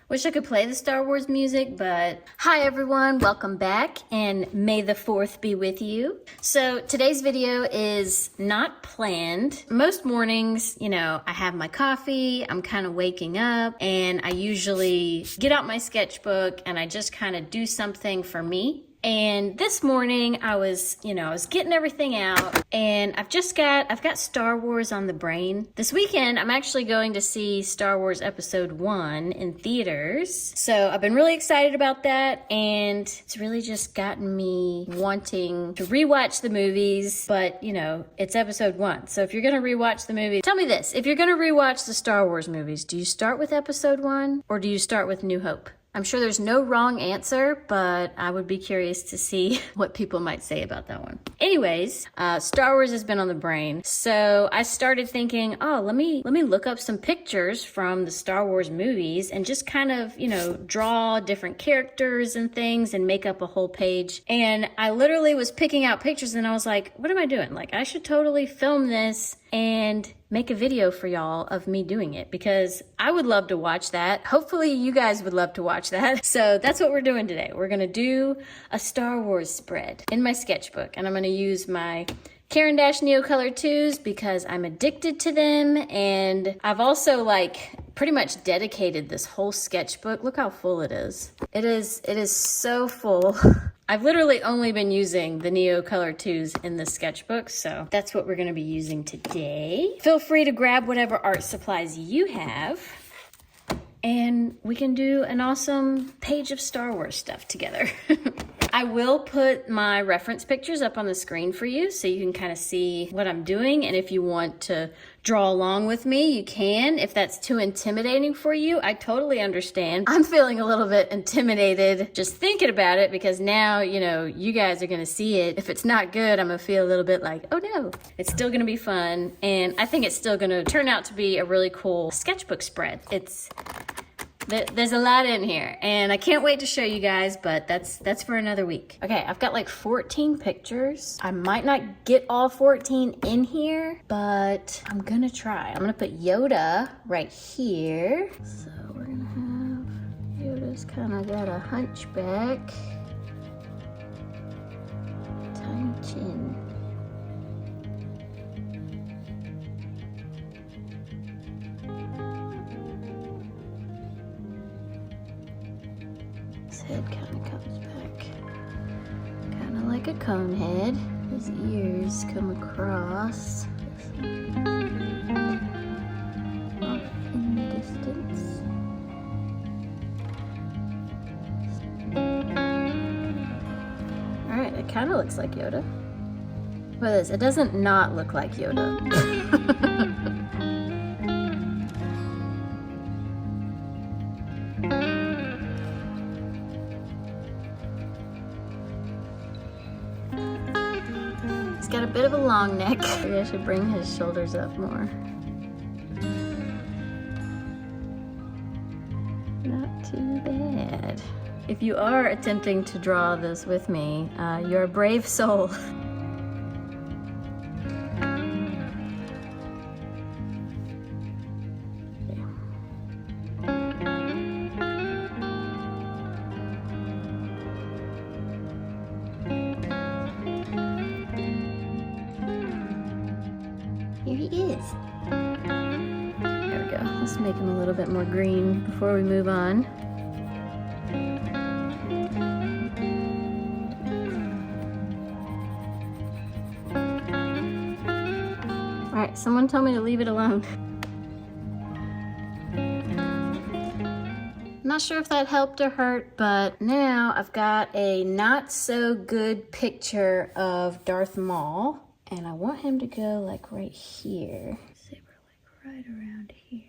Wish I could play the Star Wars music, but hi everyone, welcome back, and may the 4th be with you. So today's video is not planned. Most mornings, you know, I have my coffee, I'm kind of waking up, and I usually get out my sketchbook and I just kind of do something for me. And this morning I was getting everything out, and I've got Star Wars on the brain. This weekend I'm actually going to see Star Wars Episode 1 in theaters. So I've been really excited about that, and it's really just gotten me wanting to rewatch the movies, but you know, it's Episode 1. So if you're gonna rewatch the movie, tell me this, if you're gonna rewatch the Star Wars movies, do you start with Episode 1 or do you start with New Hope? I'm sure there's no wrong answer, but I would be curious to see what people might say about that one. Anyways, Star Wars has been on the brain. So I started thinking, oh, let me look up some pictures from the Star Wars movies and just kind of, you know, draw different characters and things and make up a whole page. And I literally was picking out pictures and I was like, what am I doing? Like, I should totally film this and make a video for y'all of me doing it, because I would love to watch that. Hopefully you guys would love to watch that. So that's what we're doing today. We're gonna do a Star Wars spread in my sketchbook, and I'm gonna use my Caran Neocolor IIs because I'm addicted to them, and I've also pretty much dedicated this whole sketchbook. Look how full it is. It is so full. I've literally only been using the Neocolor IIs in the sketchbook, so that's what we're gonna be using today. Feel free to grab whatever art supplies you have, and we can do an awesome page of Star Wars stuff together. I will put my reference pictures up on the screen for you so you can kind of see what I'm doing, and if you want to draw along with me, you can. If that's too intimidating for you, I totally understand. I'm feeling a little bit intimidated just thinking about it, because now, you know, you guys are gonna see it. If it's not good, I'm gonna feel a little bit like, oh no. It's still gonna be fun, and I think it's still gonna turn out to be a really cool sketchbook spread. There's a lot in here, and I can't wait to show you guys, but that's for another week. Okay, I've got like 14 pictures. I might not get all 14 in here, but I'm gonna try. I'm gonna put Yoda right here. So we're gonna have Yoda's kind of got a hunchback, tiny chin. Head kind of comes back, kind of like a cone head. His ears come across off in the distance. All right, it kind of looks like Yoda. What is this? It doesn't not look like Yoda. Got a bit of a long neck. Maybe I should bring his shoulders up more. Not too bad. If you are attempting to draw this with me, you're a brave soul. Here he is. There we go. Let's make him a little bit more green before we move on. All right, someone told me to leave it alone. Not sure if that helped or hurt, but now I've got a not so good picture of Darth Maul. And I want him to go like right here. Say we're like right around here.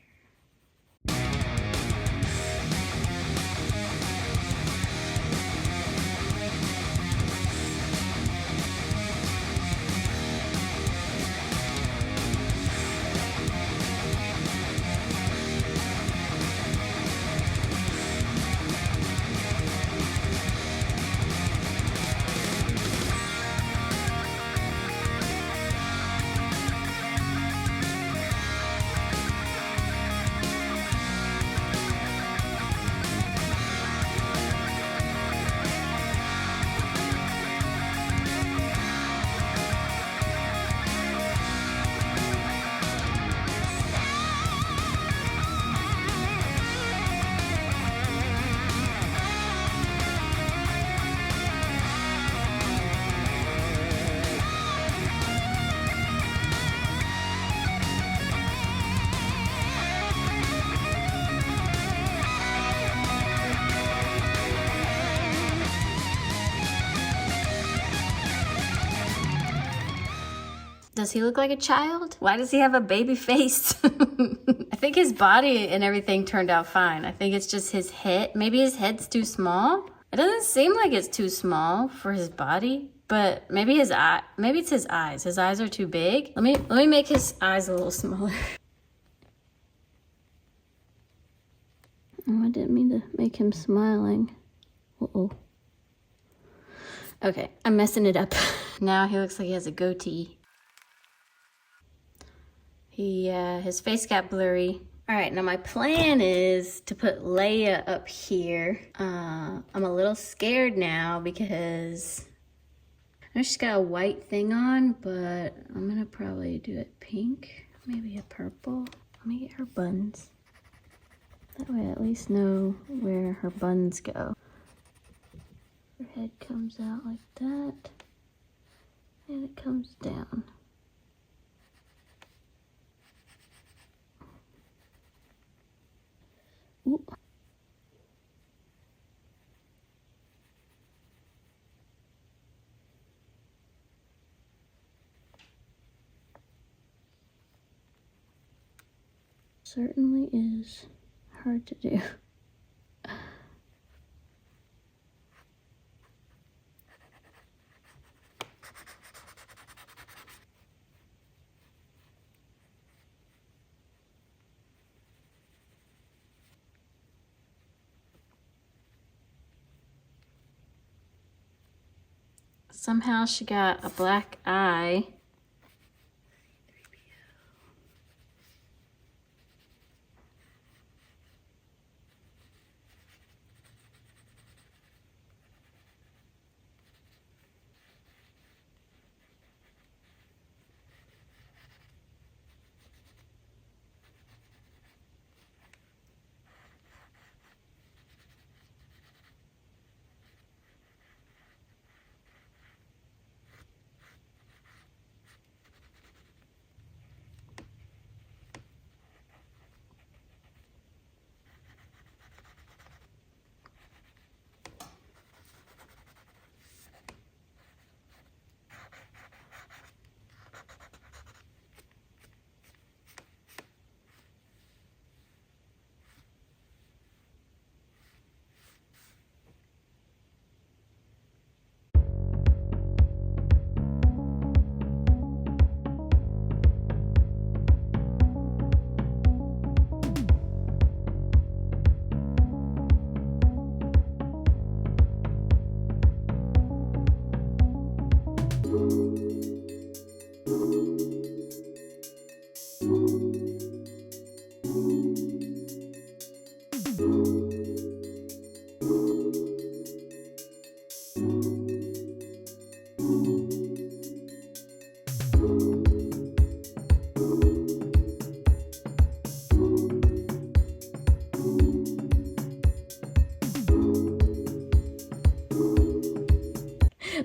Does he look like a child? Why does he have a baby face? I think his body and everything turned out fine. I think it's just his head. Maybe his head's too small. It doesn't seem like it's too small for his body, but maybe his eye, maybe it's his eyes. His eyes are too big. Let me make his eyes a little smaller. Oh, I didn't mean to make him smiling. Uh-oh. Okay, I'm messing it up. Now he looks like he has a goatee. His face got blurry. All right, now my plan is to put Leia up here. I'm a little scared now because I know she's got a white thing on, but I'm gonna probably do it pink, maybe a purple. Let me get her buns. That way I at least know where her buns go. Her head comes out like that, and it comes down. Ooh. Certainly is hard to do. Somehow she got a black eye.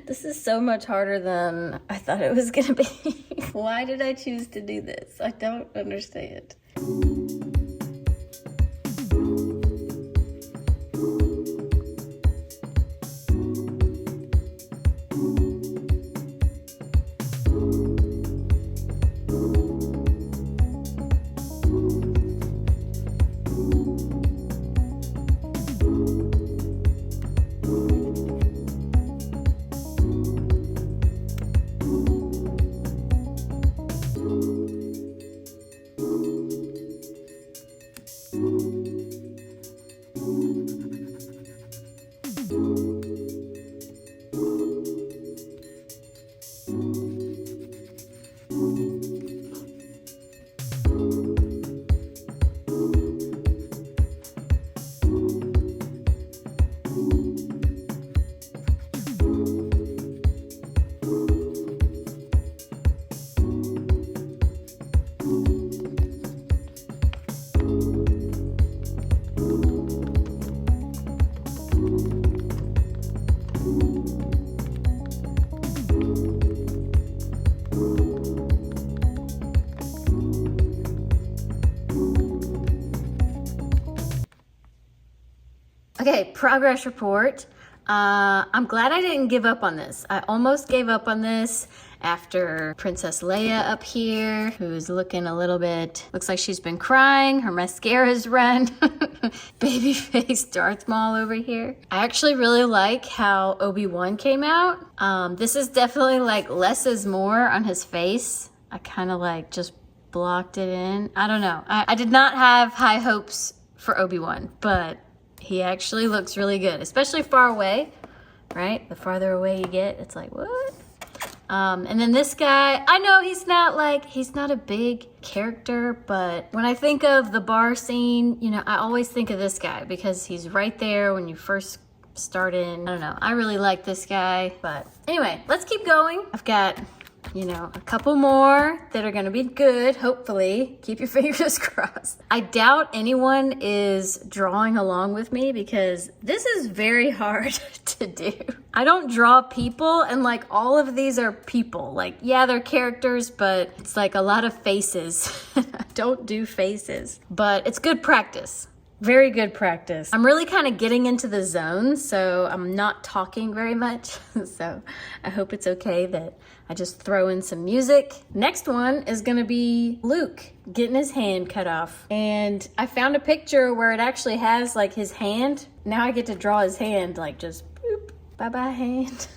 This is so much harder than I thought it was gonna be. Why did I choose to do this? I don't understand. Okay, progress report. I'm glad I didn't give up on this. I almost gave up on this after Princess Leia up here, who's looking a little bit, looks like she's been crying. Her mascara's run. Babyface Darth Maul over here. I actually really like how Obi-Wan came out. This is definitely like less is more on his face. I kind of like just blocked it in. I don't know. I did not have high hopes for Obi-Wan, but he actually looks really good, especially far away, right? The farther away you get, it's like, what? And then this guy, I know he's not a big character, but when I think of the bar scene, you know, I always think of this guy because he's right there when you first start in. I don't know. I really like this guy, but anyway, let's keep going. I've got, you know, a couple more that are gonna be good, hopefully. Keep your fingers crossed. I doubt anyone is drawing along with me because this is very hard to do. I don't draw people, and like all of these are people. Like, yeah, they're characters, but it's like a lot of faces. I don't do faces, but it's good practice. Very good practice. I'm really kind of getting into the zone, so I'm not talking very much. So I hope it's okay that I just throw in some music. Next one is gonna be Luke getting his hand cut off. And I found a picture where it actually has like his hand. Now I get to draw his hand, like just boop, bye-bye hand.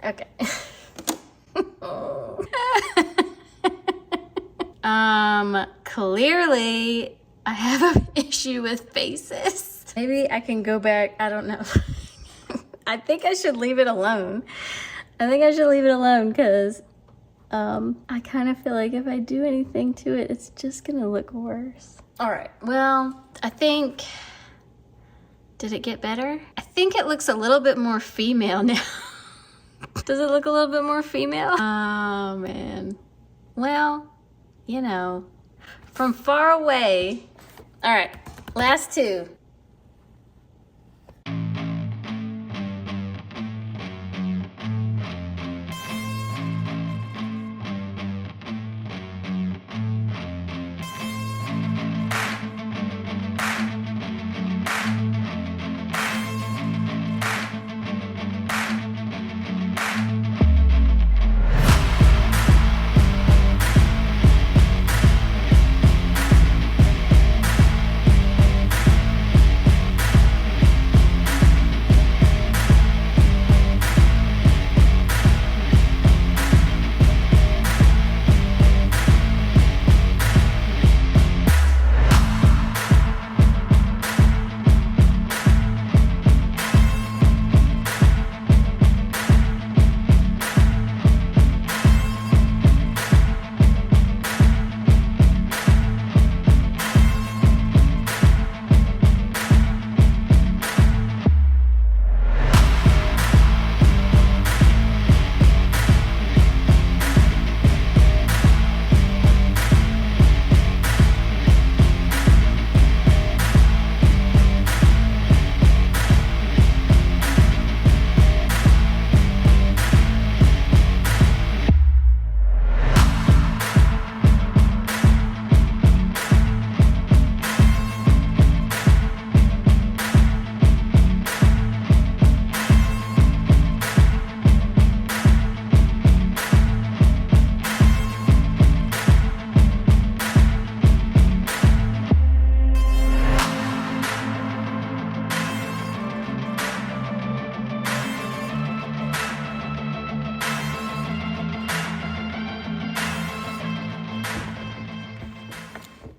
Okay. Clearly I have an issue with faces. Maybe I can go back, I don't know. I think I should leave it alone. I think I should leave it alone because I kind of feel like if I do anything to it, it's just gonna look worse. All right, well, I think, did it get better? I think it looks a little bit more female now. Does it look a little bit more female? Oh man. Well, you know, from far away. All right, last two.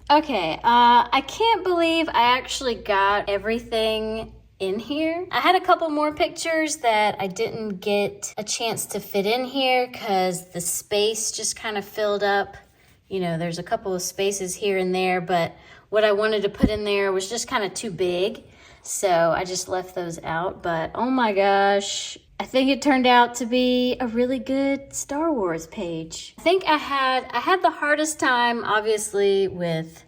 Okay, I can't believe I actually got everything in here. I had a couple more pictures that I didn't get a chance to fit in here because the space just kind of filled up. You know, there's a couple of spaces here and there, but what I wanted to put in there was just kind of too big. So I just left those out, but oh my gosh, I think it turned out to be a really good Star Wars page. I think I had the hardest time, obviously, with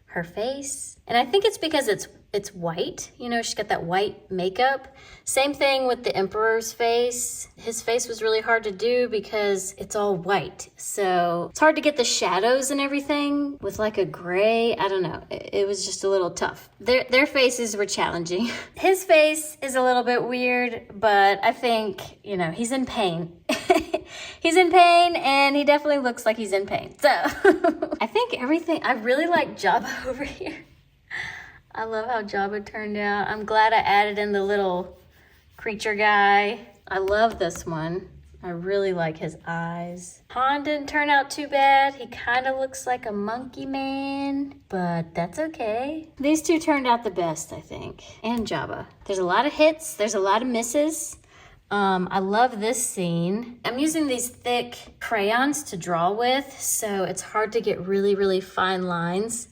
her face. And I think it's because it's white. You know, she's got that white makeup. Same thing with the Emperor's face. His face was really hard to do because it's all white. So it's hard to get the shadows and everything with like a gray. I don't know. It was just a little tough. Their faces were challenging. His face is a little bit weird, but I think, you know, he's in pain. He's in pain and he definitely looks like he's in pain. So I think everything, I really like Jabba over here. I love how Jabba turned out. I'm glad I added in the little creature guy. I love this one. I really like his eyes. Han didn't turn out too bad. He kind of looks like a monkey man, but that's okay. These two turned out the best, I think. And Jabba. There's a lot of hits. There's a lot of misses. I love this scene. I'm using these thick crayons to draw with, so it's hard to get really, really fine lines.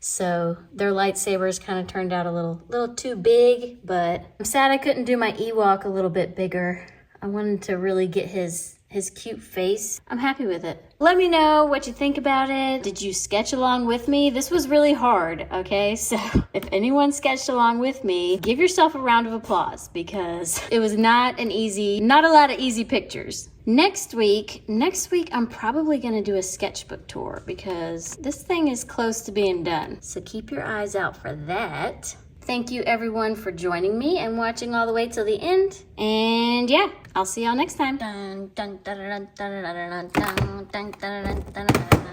So their lightsabers kind of turned out a little too big, but I'm sad I couldn't do my Ewok a little bit bigger. I wanted to really get his cute face. I'm happy with it. Let me know what you think about it. Did you sketch along with me? This was really hard, okay? So if anyone sketched along with me, give yourself a round of applause because it was not a lot of easy pictures. Next week, I'm probably gonna do a sketchbook tour because this thing is close to being done. So keep your eyes out for that. Thank you everyone for joining me and watching all the way till the end. And yeah, I'll see y'all next time. Dun, dun, dun, dun, dun, dun, dun, dun, dun, dun, dun, dun, dun.